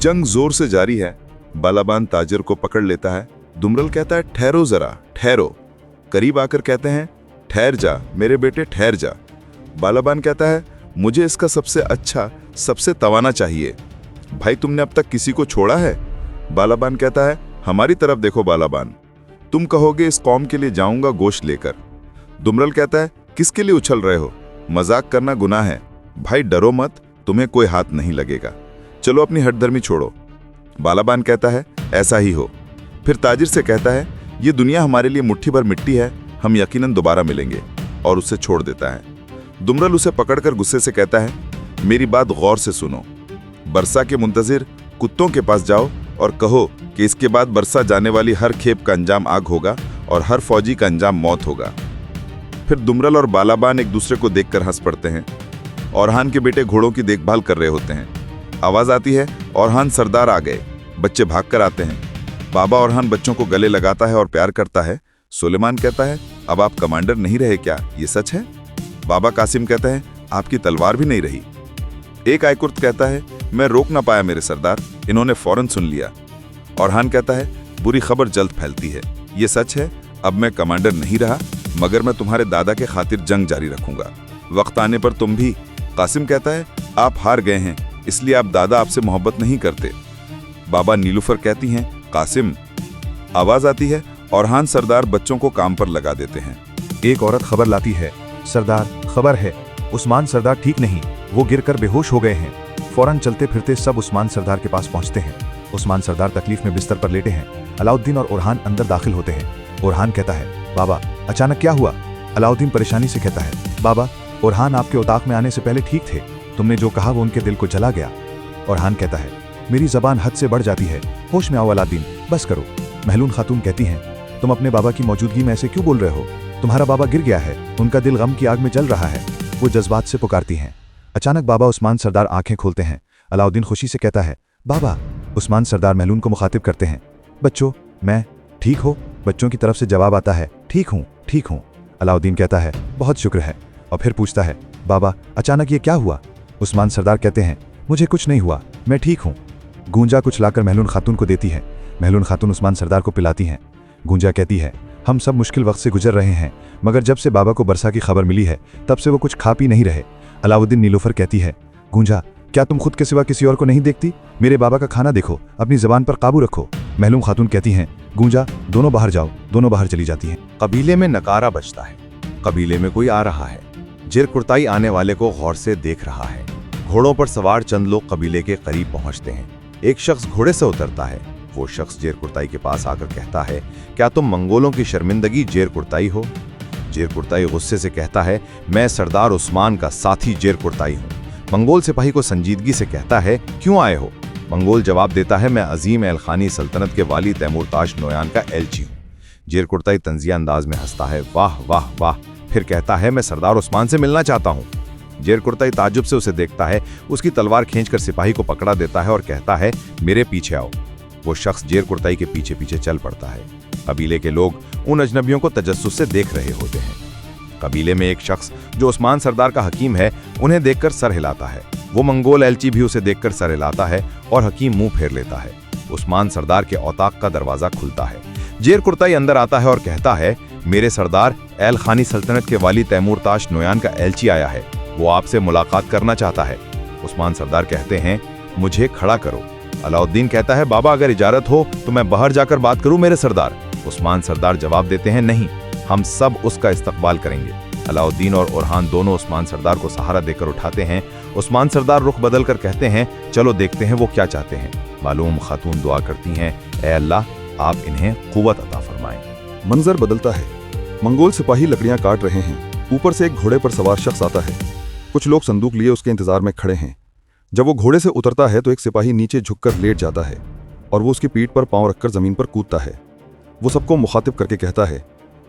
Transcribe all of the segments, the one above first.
जंग जोर से जारी है। बालाबान ताजिर को पकड़ लेता है। दुमरल कहता है, ठहरो जरा, ठहरो। करीब आकर कहते हैं, ठहर जा मेरे बेटे, ठहर जा। बालाबान कहता है, मुझे इसका सबसे अच्छा, सबसे तवाना चाहिए। भाई तुमने अब तक किसी को छोड़ा है? बालाबान कहता है, हमारी तरफ देखो बालाबान, तुम कहोगे इस कौम के लिए जाऊंगा गोश्त लेकर। दुमरल कहता है, किसके लिए उछल रहे हो? मजाक करना गुनाह है। भाई डरो मत, तुम्हें कोई हाथ नहीं लगेगा। चलो अपनी हठधर्मी छोड़ो। बालाबान कहता है, ऐसा ही हो। फिर ताजिर से कहता है, ये दुनिया हमारे लिए मुट्ठी भर मिट्टी है, हम यकीनन दोबारा मिलेंगे, और उसे छोड़ देता है। दुमरल उसे पकड़कर गुस्से से कहता है, मेरी बात गौर से सुनो। बरसा के मुंतजिर कुत्तों के पास जाओ और कहो कि इसके बाद बरसा जाने वाली हर खेप का अंजाम आग होगा और हर फौजी का अंजाम मौत होगा। फिर दुमरल और बालाबान एक दूसरे को देखकर हंस पड़ते हैं। औरहान के बेटे घोड़ों की देखभाल कर रहे होते हैं। आवाज आती है, औरहान सरदार आ गए। बच्चे भागकर आते हैं। बाबा औरहान बच्चों को गले लगाता है और प्यार करता है। सुलेमान कहता है, अब आप कमांडर नहीं रहे क्या? ये सच है? बाबा कासिम कहता है, आपकी तलवार भी नहीं रही। एक आयकुर्त कहता है, मैं रोक ना पाया मेरे सरदार, इन्होंने फौरन सुन लिया। औरहान कहता है, बुरी खबर जल्द फैलती है। ये सच है, अब मैं कमांडर नहीं रहा, मगर मैं तुम्हारे दादा के खातिर जंग जारी रखूंगा, वक्त आने पर तुम भी। कासिम कहता है, आप हार गए हैं, इसलिए आप दादा आपसे मोहब्बत नहीं करते। बाबा नीलुफर कहती हैं, कासिम। आवाज आती है, औरहान सरदार बच्चों को काम पर लगा देते हैं। एक औरत खबर लाती है, सरदार खबर है, उस्मान सरदार ठीक नहीं, वो गिरकर बेहोश हो गए हैं। फौरन चलते फिरते सब उस्मान सरदार के पास पहुंचते हैं। उस्मान सरदार तकलीफ में बिस्तर पर लेटे हैं। अलाउद्दीन और ओरहान अंदर दाखिल होते हैं। ओरहान कहता है, बाबा अचानक क्या हुआ? अलाउद्दीन परेशानी से कहता है, बाबा ओरहान आपके उताक में आने से पहले ठीक थे, तुमने जो कहा वो उनके दिल को जला गया। ओरहान कहता है, मेरी जबान हद से बढ़ जाती है, होश में आओ अलाउद्दीन, बस करो। महलून खातून कहती हैं, तुम अपने बाबा की मौजूदगी में ऐसे क्यों बोल रहे हो? तुम्हारा बाबा गिर गया है, उनका दिल गम की आग में जल रहा है। वो जज्बात से पुकारती हैं। अचानक बाबा उस्मान सरदार आंखें खोलते हैं। अलाउद्दीन खुशी से कहता है, बाबा। उस्मान सरदार महलून को मुखातिब करते हैं, बच्चों मैं ठीक हो? बच्चों की तरफ से जवाब आता है, ठीक हूँ, ठीक हूँ। अलाउद्दीन कहता है, बहुत शुक्र है, और फिर पूछता है, बाबा अचानक ये क्या हुआ? उस्मान सरदार कहते हैं, मुझे कुछ नहीं हुआ, मैं ठीक हूँ। गूंजा कुछ लाकर महलून खातून को देती है। महलून खातून उस्मान सरदार को पिलाती हैं। गूंजा कहती है, हम सब मुश्किल वक्त से गुजर रहे हैं, मगर जब से बाबा को बरसा की खबर मिली है तब से वो कुछ खा पी नहीं रहे। अलाउद्दीन नीलुफर कहती है, गूंजा क्या तुम खुद के सिवा किसी और को नहीं देखती? मेरे बाबा का खाना देखो, अपनी जबान पर काबू रखो। महलूम खातून कहती हैं, गूंजा दोनों बाहर जाओ। दोनों बाहर चली जाती हैं। कबीले में नकारा बजता है। कबीले में कोई आ रहा है। जिरकुर्ताई आने वाले को गौर से देख रहा है। घोड़ों पर सवार चंद लोग कबीले के करीब पहुंचते हैं। एक शख्स घोड़े से उतरता है। वो शख्स जेरकुर्ताई के पास आकर कहता है, क्या तुम मंगोलों की शर्मिंदगी जेरकुर्ताई हो? जेरकुर्ताई गुस्से से कहता है, मैं सरदार उस्मान का साथी जेरकुर्ताई हूँ। मंगोल सिपाही को संजीदगी से कहता है, क्यों आए हो? मंगोल जवाब देता है, मैं अजीम एलखानी सल्तनत के वाली तैमूरताश नोयान का एलची हूँ। जेरकुर्ताई तंजिया अंदाज में हंसता है, वाह वाह वाह। फिर कहता है, मैं सरदार उस्मान से मिलना चाहता हूँ। जेरकुर्ताई ताज्जुब से उसे देखता है, उसकी तलवार खींचकर सिपाही को पकड़ा देता है और कहता है, मेरे पीछे आओ। वो शख्स जेरकुर्ताई के पीछे पीछे चल पड़ता है। कबीले के लोग उन अजनबियों को तजस्सुस से देख रहे होते हैं। कबीले में एक शख्स जो उस्मान सरदार का हकीम है, उन्हें देखकर सर हिलाता है। वो मंगोल एलची भी उसे देखकर सर हिलाता है और हकीम मुंह फेर लेता है। उस्मान सरदार के औताक का दरवाजा खुलता है। जेरकुर्ताई अंदर आता है और कहता है, मेरे सरदार एल खानी सल्तनत के वाली तैमूरताश नोयान का एलची आया है, वो आपसे मुलाकात करना चाहता है। उस्मान सरदार कहते हैं, मुझे खड़ा करो। अलाउद्दीन कहता है, बाबा अगर इजाजत हो तो मैं बाहर जाकर बात करूं मेरे सरदार। उस्मान सरदार जवाब देते हैं, नहीं, हम सब उसका इस्तकबाल करेंगे। अलाउद्दीन और ओरहान दोनों उस्मान सरदार को सहारा देकर उठाते हैं। उस्मान सरदार रुख बदल कर कहते हैं, चलो देखते हैं वो क्या चाहते हैं। मालूम खातून दुआ करती हैं, ए अल्लाह आप इन्हें कुव्वत अता फरमाएं। मंजर बदलता है। मंगोल सिपाही लकड़ियां काट रहे हैं। ऊपर से एक घोड़े पर सवार शख्स आता है। कुछ लोग संदूक लिए उसके इंतजार में खड़े हैं। जब वो घोड़े से उतरता है तो एक सिपाही नीचे झुककर लेट जाता है और वो उसकी पीठ पर पांव रखकर जमीन पर कूदता है। वो सबको मुखातिब करके कहता है,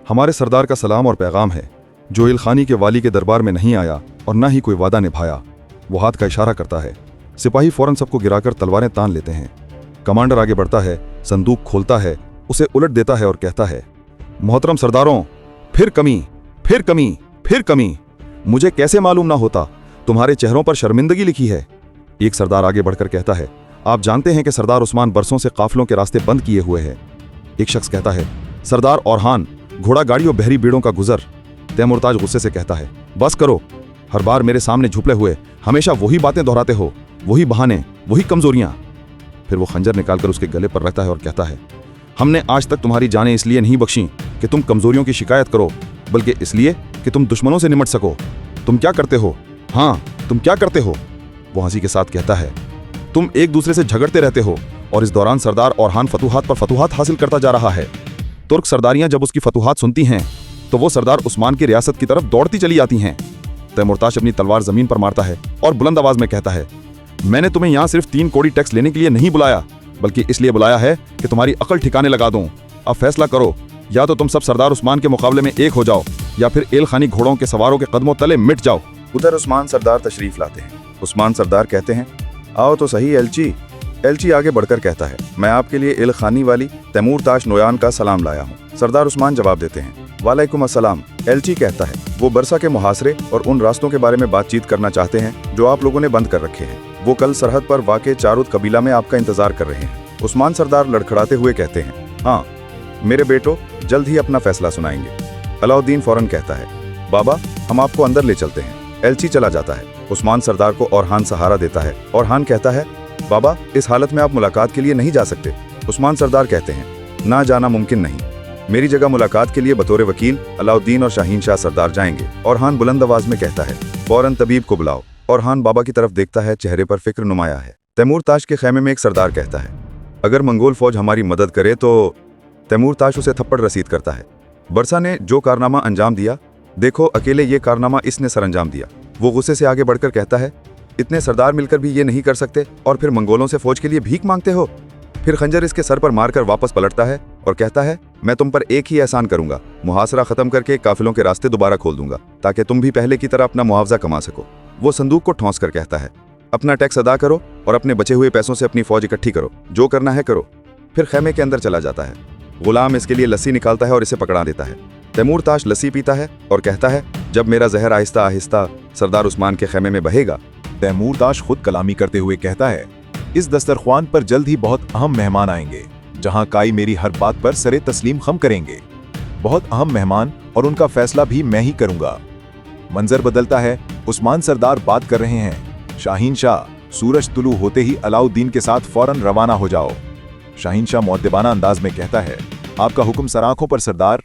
हमारे सरदार का सलाम और पैगाम है, जो इलखानी के वाली के दरबार में नहीं आया और ना ही कोई वादा निभाया। वो हाथ का इशारा करता है। सिपाही फौरन सबको गिराकर तलवारें तान लेते हैं। कमांडर आगे बढ़ता है, संदूक खोलता है, उसे उलट देता है और कहता है, मोहतरम सरदारों, फिर कमी, फिर कमी, फिर कमी। मुझे कैसे मालूम ना होता, तुम्हारे चेहरों पर शर्मिंदगी लिखी है। एक सरदार आगे बढ़कर कहता है, आप जानते हैं कि सरदार उस्मान बरसों से काफिलों के रास्ते बंद किए हुए हैं। एक शख्स कहता है, सरदार औरहान, घोड़ा गाड़ी और बहरी भीड़ों का गुजर। तैमूरताज गुस्से से कहता है, बस करो, हर बार मेरे सामने झुपले हुए हमेशा वही बातें दोहराते हो, वही बहाने, वही कमजोरियां। फिर वो खंजर निकालकर उसके गले पर रखता है और कहता है, हमने आज तक तुम्हारी जानें इसलिए नहीं बख्शी कि तुम कमजोरियों की शिकायत करो, बल्कि इसलिए कि तुम दुश्मनों से निमट सको। तुम क्या करते हो? हाँ, तुम क्या करते हो? वो हंसी के साथ कहता है, तुम एक दूसरे से झगड़ते रहते हो और इस दौरान सरदार औरहान फतूहात पर फतूहात हासिल करता जा रहा है। तुर्क सरदारियां जब उसकी फतूहात सुनती हैं तो वो सरदार उस्मान की रियासत की तरफ दौड़ती चली आती हैं। तैमूरताज अपनी तलवार जमीन पर मारता है और बुलंद आवाज में कहता है, मैंने तुम्हें यहाँ सिर्फ 3 कौड़ी टैक्स लेने के लिए नहीं बुलाया, बल्कि इसलिए बुलाया है कि तुम्हारी अकल ठिकाने लगा दूं। अब फैसला करो, या तो तुम सब सरदार उस्मान के मुकाबले में एक हो जाओ, या फिर एलखानी घोड़ों के सवारों के कदमों तले मिट जाओ। उधर उस्मान सरदार तशरीफ लाते हैं। उस्मान सरदार कहते हैं, आओ तो सही एलची। एलची आगे बढ़कर कहता है, मैं आपके लिए एलखानी वाली तैमूरताश नोयान का सलाम लाया हूँ। सरदार उस्मान जवाब देते हैं, वालेकुम अस्सलाम। एलची कहता है, वो बरसा के मुहासरे और उन रास्तों के बारे में बातचीत करना चाहते हैं जो आप लोगों ने बंद कर रखे हैं। वो कल सरहद पर वाक़े चारुद कबीला में आपका इंतजार कर रहे हैं। उस्मान सरदार लड़खड़ाते हुए कहते हैं, हाँ मेरे बेटो, जल्द ही अपना फैसला सुनाएंगे। अलाउद्दीन फौरन कहता है, बाबा हम आपको अंदर ले चलते हैं। एलची चला जाता है। उस्मान सरदार को औरहान सहारा देता है। औरहान कहता है, बाबा इस हालत में आप मुलाकात के लिए नहीं जा सकते। उस्मान सरदार कहते हैं, ना जाना मुमकिन नहीं, मेरी जगह मुलाकात के लिए बतौर वकील अलाउद्दीन और शाहीन शाह सरदार जाएंगे। औरहान बुलंद आवाज में कहता है, फौरन तबीब को बुलाओ। औरहान बाबा की तरफ देखता है, चेहरे पर फिक्र नुमाया है। तैमूरताश के खेमे में एक सरदार कहता है, अगर मंगोल फौज हमारी मदद करे तो। तैमूरताश उसे थप्पड़ रसीद करता है। बरसा ने जो कारनामा अंजाम दिया, देखो अकेले ये कारनामा इसने सरअंजाम दिया। वो गुस्से से आगे बढ़कर कहता है, इतने सरदार मिलकर भी ये नहीं कर सकते और फिर मंगोलों से फौज के लिए भीख मांगते हो। फिर खंजर इसके सर पर मारकर वापस पलटता है और कहता है, मैं तुम पर एक ही एहसान करूंगा, मुहासरा खत्म करके काफिलों के रास्ते दोबारा खोल दूंगा ताकि तुम भी पहले की तरह अपना मुआवजा कमा सको। वो संदूक को ठोंस कर कहता है, अपना टैक्स अदा करो और अपने बचे हुए पैसों से अपनी फौज इकट्ठी करो, जो करना है करो। फिर खेमे के अंदर चला जाता है। गुलाम इसके लिए लस्सी निकालता है और इसे पकड़ा देता है। तैमूरताश लस्सी पीता है और कहता है, जब मेरा जहर आहिस्ता आहिस्ता सरदार उस्मान के खेमे में बहेगा। तैमूरताश खुद कलामी करते हुए कहता है, इस दस्तरख्वान पर जल्द ही बहुत अहम मेहमान आएंगे, जहां काई मेरी हर बात पर सरे तस्लीम खम करेंगे। बहुत अहम मेहमान, और उनका फैसला भी मैं ही करूंगा। मंजर बदलता है। उस्मान सरदार बात कर रहे हैं, शाहीन शाह, सूरज तुलू होते ही अलाउद्दीन के साथ फौरन रवाना हो जाओ। शाहीन शाह मुअद्दिबाना अंदाज में कहता है, आपका हुक्म सर आंखों पर सरदार।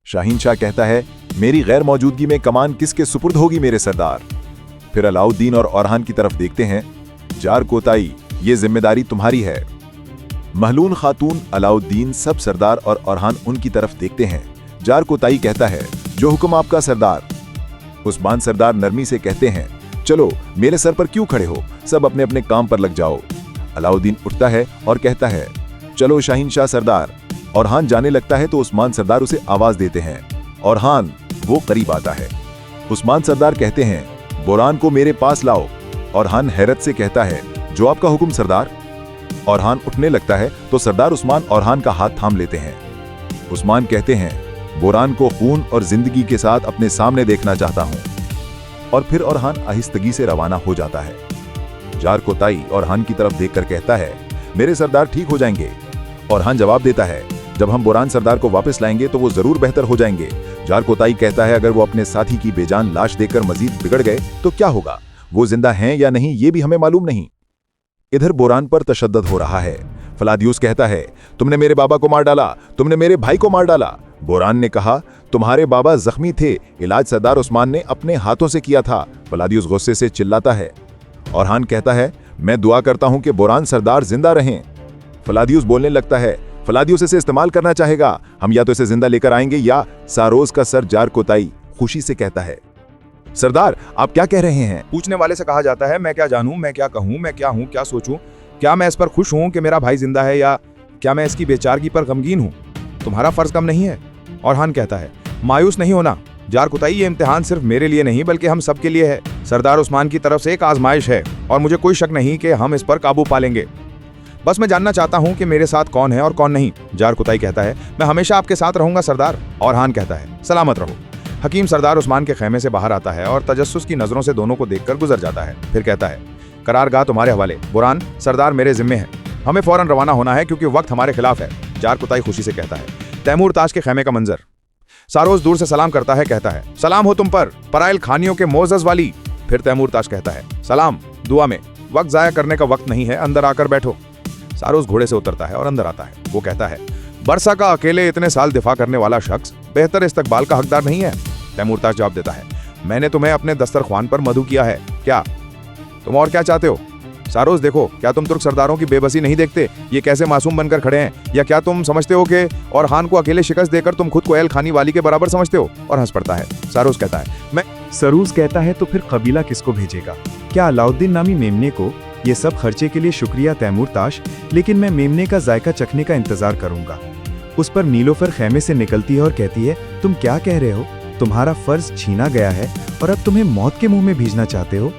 शाहीन शाह कहता है, मेरी गैर मौजूदगी में कमान किसके सुपुर्द होगी मेरे सरदार। फिर अलाउद्दीन और औरहान की तरफ देखते हैं। जार कोताई, ये जिम्मेदारी तुम्हारी है। महलून खातून, अलाउद्दीन, सब सरदार और औरहान उनकी तरफ देखते हैं। जार कोताई कहता है, जो हुक्म आपका सरदार। उस्मान सरदार नरमी से कहते हैं, चलो मेरे सर पर क्यों खड़े हो, सब अपने अपने काम पर लग जाओ। अलाउद्दीन उठता है और कहता है, चलो शाहीन शाह सरदार। औरहान जाने लगता है तो उस्मान सरदार उसे आवाज देते हैं, औरहान। वो करीब आता है। उस्मान सरदार कहते हैं, बोरान को मेरे पास लाओ। औरहान हैरत से कहता है, जो आपका हुक्म सरदार। औरहान उठने लगता है तो सरदार उस्मान औरहान का हाथ थाम लेते हैं। उस्मान कहते हैं, बोरान को खून और जिंदगी के साथ अपने सामने देखना चाहता हूं। और फिर औरहान आहिस्तगी से रवाना हो जाता है। जार कोताई औरहान की तरफ देखकर कहता है, मेरे सरदार ठीक हो जाएंगे। औरहान जवाब देता है, जब हम बोरान सरदार को वापस लाएंगे तो वो जरूर बेहतर हो जाएंगे। जार कोताई कहता है, अगर वो अपने साथी की बेजान लाश देखकर मजीद बिगड़ गए तो क्या होगा, वो जिंदा हैं या नहीं ये भी हमें मालूम नहीं। इधर बोरान पर तशद्दुद हो रहा है। फलादियुस कहता है, तुमने मेरे बाबा को मार डाला, तुमने मेरे भाई को मार डाला। बोरान ने कहा, तुम्हारे बाबा जख्मी थे, इलाज सरदार उस्मान ने अपने हाथों से किया था। फलादियुस गुस्से से चिल्लाता है। औरहान कहता है, मैं दुआ करता हूं कि बोरान सरदार जिंदा रहें। फलादियुस बोलने लगता है, फलादियुस इसे इस्तेमाल करना चाहेगा, हम या तो इसे जिंदा लेकर आएंगे या। सारोज का सर जार कोताई खुशी से कहता है, सरदार आप क्या कह रहे हैं। पूछने वाले से कहा जाता है, मैं क्या जानूं, मैं क्या कहूं, मैं क्या हूं, क्या सोचूं, क्या मैं इस पर खुश हूं कि मेरा भाई जिंदा है, या क्या मैं इसकी बेचारगी पर गमगीन हूं। तुम्हारा फर्ज कम नहीं है। औरहान कहता है, मायूस नहीं होना जार कोताई, ये इम्तिहान सिर्फ मेरे लिए नहीं बल्कि हम सब के लिए है। सरदार उस्मान की तरफ से एक आजमाइश है और मुझे कोई शक नहीं कि हम इस पर काबू पा लेंगे। बस मैं जानना चाहता हूं कि मेरे साथ कौन है और कौन नहीं। जार कोताई कहता है, मैं हमेशा आपके साथ रहूंगा सरदार। औरहान कहता है, सलामत रहो। हकीम सरदार उस्मान के खेमे से बाहर आता है और तजस्सुस की नजरों से दोनों को देखकर गुजर जाता है। फिर कहता है, करारगाह तुम्हारे हवाले। बुरान, सरदार मेरे जिम्मे है, हमें फौरन रवाना होना है क्योंकि वक्त हमारे खिलाफ है। जार कुताई खुशी से कहता है। तैमूर ताश के खेमे का मंजर। सारोज दूर से सलाम करता है, कहता है, सलाम हो तुम पर, पराइल खानियों के मोजस वाली। फिर तैमूर ताश कहता है, सलाम, दुआ में, वक्त जाया करने का वक्त नहीं है, अंदर आकर बैठो। सारोज घोड़े से उतरता है और अंदर आता है। वो कहता है, बरसा का अकेले इतने साल दिफा करने वाला शख्स बेहतर इस्तकबाल का हकदार नहीं है। तैमूर ताश जवाब देता है, मैंने तुम्हें अपने दस्तरख्वान पर मधु किया है, क्या तुम और क्या चाहते हो? सारोज, देखो, क्या तुम तुर्क सरदारों की बेबसी नहीं देखते? ये कैसे मासूम बनकर खड़े हैं? या क्या तुम समझते हो कि और खान को अकेले शिकस्त देकर तुम खुद को एल खानी वाली के बराबर समझते हो? और हंस पड़ता है। सारोज कहता है, मैं सरूज कहता है, तो फिर कबीला किसको भेजेगा? क्या अलाउद्दीन नामी मेमने को? ये सब खर्चे के लिए शुक्रिया तैमूर ताश, लेकिन मैं मेमने का जायका चखने का इंतजार करूंगा। उस पर नीलोफर खेमे से निकलती है और कहती है, तुम क्या कह रहे हो? तुम्हारा फर्ज छीना गया है और अब तुम्हें मौत के मुंह में भेजना चाहते हो?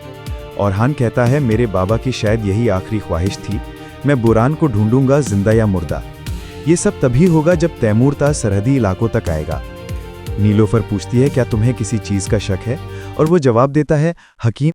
औरहान कहता है, मेरे बाबा की शायद यही आखिरी ख्वाहिश थी। मैं बुरान को ढूंढूंगा, जिंदा या मुर्दा। ये सब तभी होगा जब तैमूर ताश सरहदी इलाकों तक आएगा। नीलोफर पूछती है, क्या तुम्हें किसी चीज का शक है? और वो जवाब देता है, हकीम